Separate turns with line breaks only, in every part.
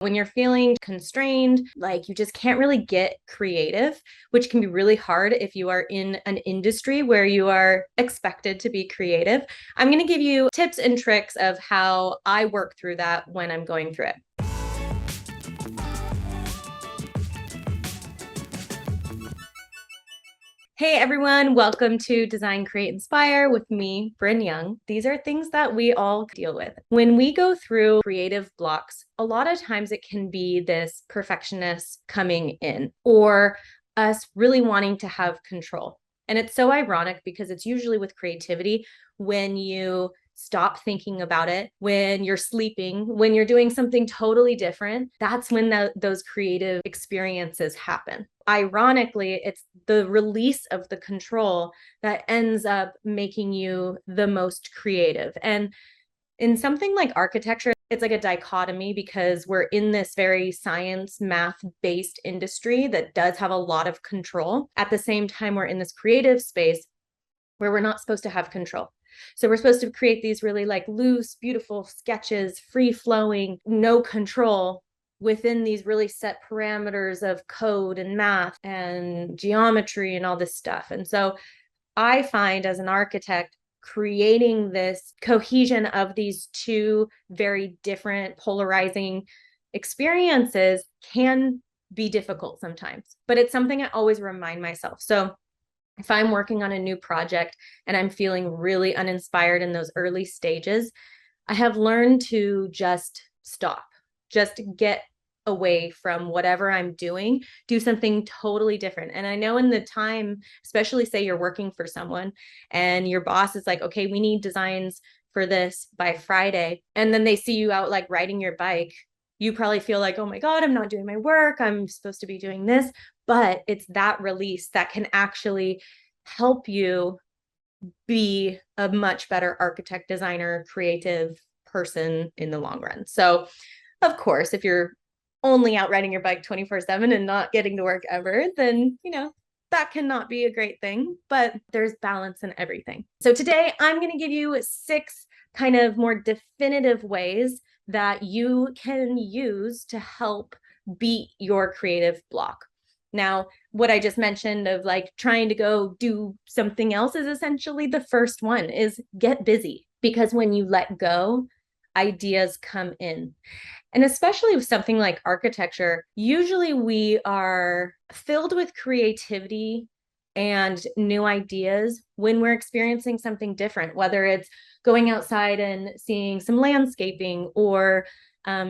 When you're feeling constrained, like you just can't really get creative, which can be really hard if you are in an industry where you are expected to be creative, I'm going to give you tips and tricks of how I work through that when I'm going through it. Hey everyone, welcome to Design, Create, Inspire with me, Bryn Young. These are things that we all deal with. When we go through creative blocks, a lot of times it can be this perfectionist coming in or us really wanting to have control. And it's so ironic because it's usually with creativity when you stop thinking about it, when you're sleeping, when you're doing something totally different, that's when those creative experiences happen. Ironically, it's the release of the control that ends up making you the most creative. And in something like architecture, it's like a dichotomy because we're in this very science, math-based industry that does have a lot of control. At the same time, we're in this creative space where we're not supposed to have control. So we're supposed to create these really like loose, beautiful sketches, free flowing, no control within these really set parameters of code and math and geometry and all this stuff. And so I find as an architect, creating this cohesion of these two very different polarizing experiences can be difficult sometimes, but it's something I always remind myself. So if I'm working on a new project and I'm feeling really uninspired in those early stages, I have learned to just stop, just get away from whatever I'm doing, do something totally different. And I know in the time, especially say you're working for someone and your boss is like, okay, we need designs for this by Friday. And then they see you out like riding your bike. You probably feel like, oh my God, I'm not doing my work. I'm supposed to be doing this. But it's that release that can actually help you be a much better architect, designer, creative person in the long run. So, of course, if you're only out riding your bike 24/7 and not getting to work ever, then, that cannot be a great thing, but there's balance in everything. So today I'm going to give you 6 kind of more definitive ways that you can use to help beat your creative block. Now, what I just mentioned of like trying to go do something else is essentially the first one is get busy, because when you let go, ideas come in. And especially with something like architecture, usually we are filled with creativity and new ideas when we're experiencing something different, whether it's going outside and seeing some landscaping or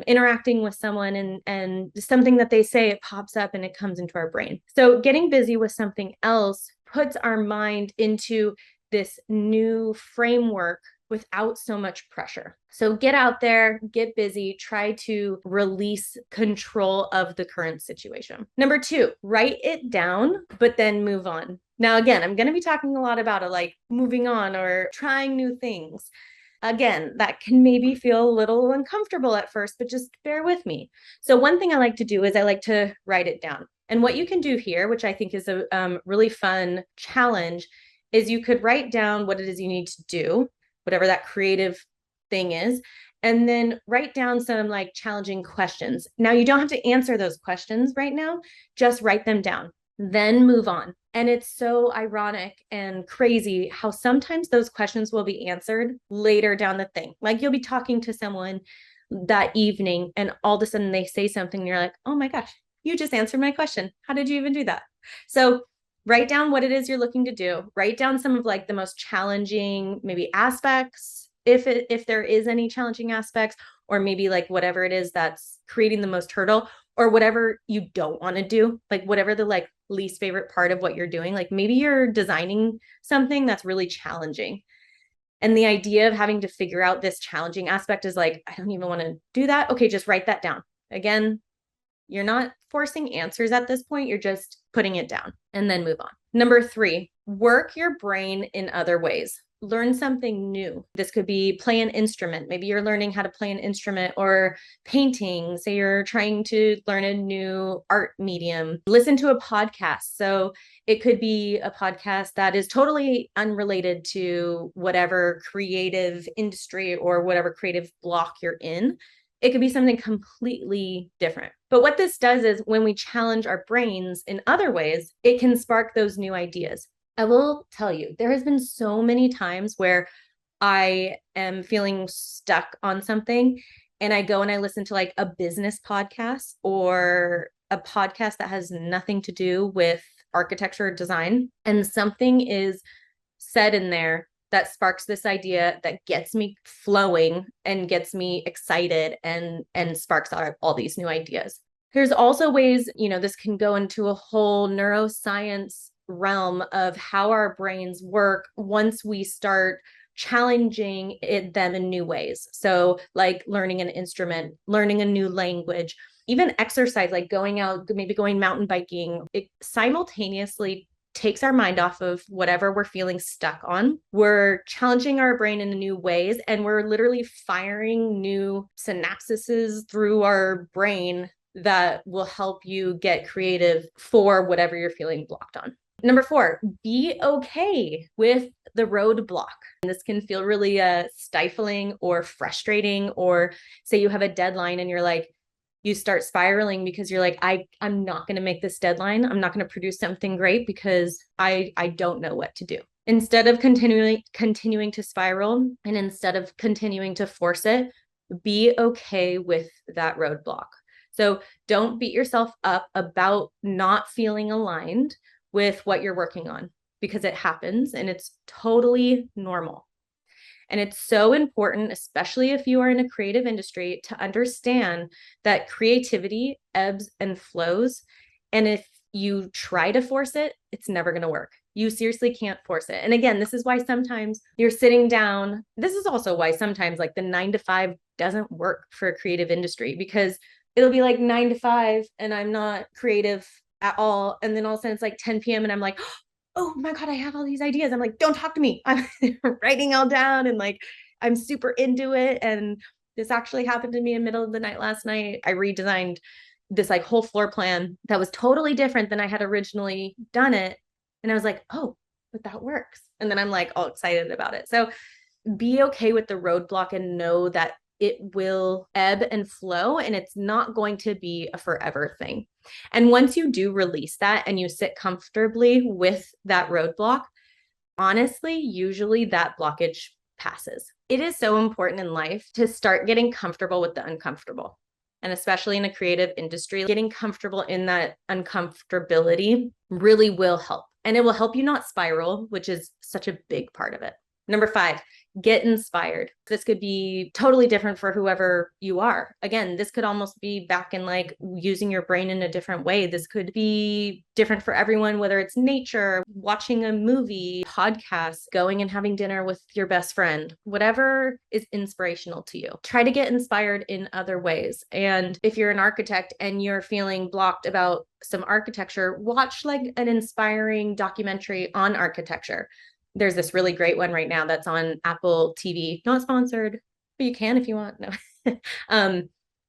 interacting with someone and something that they say, it pops up and it comes into our brain. So getting busy with something else puts our mind into this new framework without so much pressure. So get out there, get busy, try to release control of the current situation. Number 2, write it down, but then move on. Now, again, I'm going to be talking a lot about it, like moving on or trying new things. Again, that can maybe feel a little uncomfortable at first, but just bear with me. So one thing I like to do is I like to write it down. And what you can do here, which I think is a really fun challenge, is you could write down what it is you need to do, whatever that creative thing is, and then write down some like challenging questions. Now, you don't have to answer those questions right now, just write them down, then move on. And it's so ironic and crazy how sometimes those questions will be answered later down the thing. Like you'll be talking to someone that evening and all of a sudden they say something and you're like, oh my gosh, you just answered my question. How did you even do that? So write down what it is you're looking to do. Write down some of like the most challenging maybe aspects, if there is any challenging aspects, or maybe like whatever it is that's creating the most hurdle, or whatever you don't want to do, like whatever the like least favorite part of what you're doing. Like maybe you're designing something that's really challenging. And the idea of having to figure out this challenging aspect is like, I don't even want to do that. Okay, just write that down. Again, you're not forcing answers at this point. You're just putting it down and then move on. Number 3, work your brain in other ways. Learn something new. This could be play an instrument. Maybe you're learning how to play an instrument, or painting. Say you're trying to learn a new art medium. Listen to a podcast. So it could be a podcast that is totally unrelated to whatever creative industry or whatever creative block you're in. It could be something completely different. But what this does is when we challenge our brains in other ways, it can spark those new ideas. I will tell you, there has been so many times where I am feeling stuck on something and I go and I listen to like a business podcast or a podcast that has nothing to do with architecture or design, and something is said in there that sparks this idea that gets me flowing and gets me excited and sparks all these new ideas. There's also ways, this can go into a whole neuroscience realm of how our brains work once we start challenging them in new ways. So like learning an instrument, learning a new language, even exercise, like going out, maybe going mountain biking, it simultaneously takes our mind off of whatever we're feeling stuck on. We're challenging our brain in new ways, and we're literally firing new synapses through our brain that will help you get creative for whatever you're feeling blocked on. Number 4, be okay with the roadblock. This can feel really stifling or frustrating, or say you have a deadline and you're like, you start spiraling because you're like, I'm not going to make this deadline. I'm not going to produce something great because I don't know what to do. Instead of continuing to spiral, and instead of continuing to force it, be okay with that roadblock. So don't beat yourself up about not feeling aligned with what you're working on, because it happens and it's totally normal. And it's so important, especially if you are in a creative industry, to understand that creativity ebbs and flows. And if you try to force it, it's never going to work. You seriously can't force it. And again, this is why sometimes you're sitting down. This is also why sometimes like the 9 to 5 doesn't work for a creative industry, because it'll be like 9 to 5 and I'm not creative at all. And then all of a sudden it's like 10 p.m. and I'm like, oh my God, I have all these ideas. I'm like, don't talk to me. I'm writing all down and like, I'm super into it. And this actually happened to me in the middle of the night last night. I redesigned this like whole floor plan that was totally different than I had originally done it. And I was like, oh, but that works. And then I'm like all excited about it. So be okay with the roadblock and know that it will ebb and flow, and it's not going to be a forever thing. And once you do release that and you sit comfortably with that roadblock, honestly, usually that blockage passes. It is so important in life to start getting comfortable with the uncomfortable. And especially in a creative industry, getting comfortable in that uncomfortability really will help. And it will help you not spiral, which is such a big part of it. Number 5, get inspired. This could be totally different for whoever you are. Again, this could almost be back in like using your brain in a different way. This could be different for everyone, whether it's nature, watching a movie, podcast, going and having dinner with your best friend, whatever is inspirational to you. Try to get inspired in other ways. And if you're an architect and you're feeling blocked about some architecture, watch like an inspiring documentary on architecture. There's this really great one right now that's on Apple TV, not sponsored, but you can if you want. No.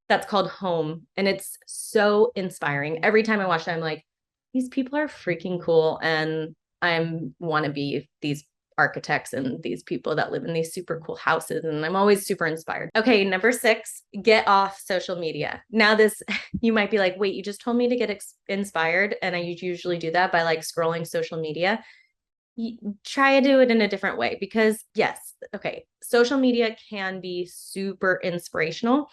That's called Home. And it's so inspiring. Every time I watch it, I'm like, these people are freaking cool. And I want to be these architects and these people that live in these super cool houses. And I'm always super inspired. Okay, number 6, get off social media. Now this, you might be like, wait, you just told me to get inspired. And I usually do that by like scrolling social media. Try to do it in a different way, because yes, okay, social media can be super inspirational,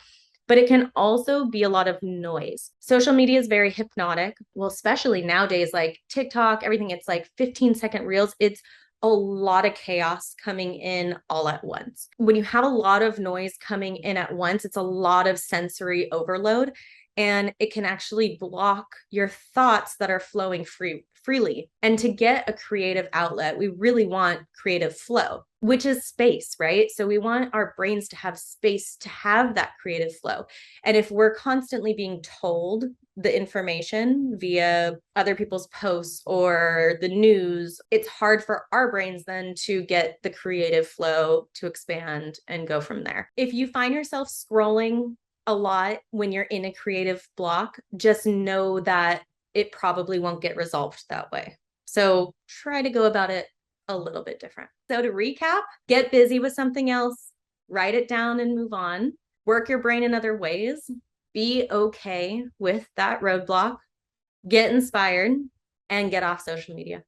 but it can also be a lot of noise. Social media is very hypnotic. Well, especially nowadays, like TikTok, everything, it's like 15-second reels. It's a lot of chaos coming in all at once. When you have a lot of noise coming in at once, it's a lot of sensory overload, and it can actually block your thoughts that are flowing freely. And to get a creative outlet, we really want creative flow, which is space, right? So we want our brains to have space to have that creative flow. And if we're constantly being told the information via other people's posts or the news, it's hard for our brains then to get the creative flow to expand and go from there. If you find yourself scrolling a lot when you're in a creative block, just know that it probably won't get resolved that way. So try to go about it a little bit different. So to recap, get busy with something else, write it down and move on. work your brain in other ways, be okay with that roadblock, get inspired, and get off social media.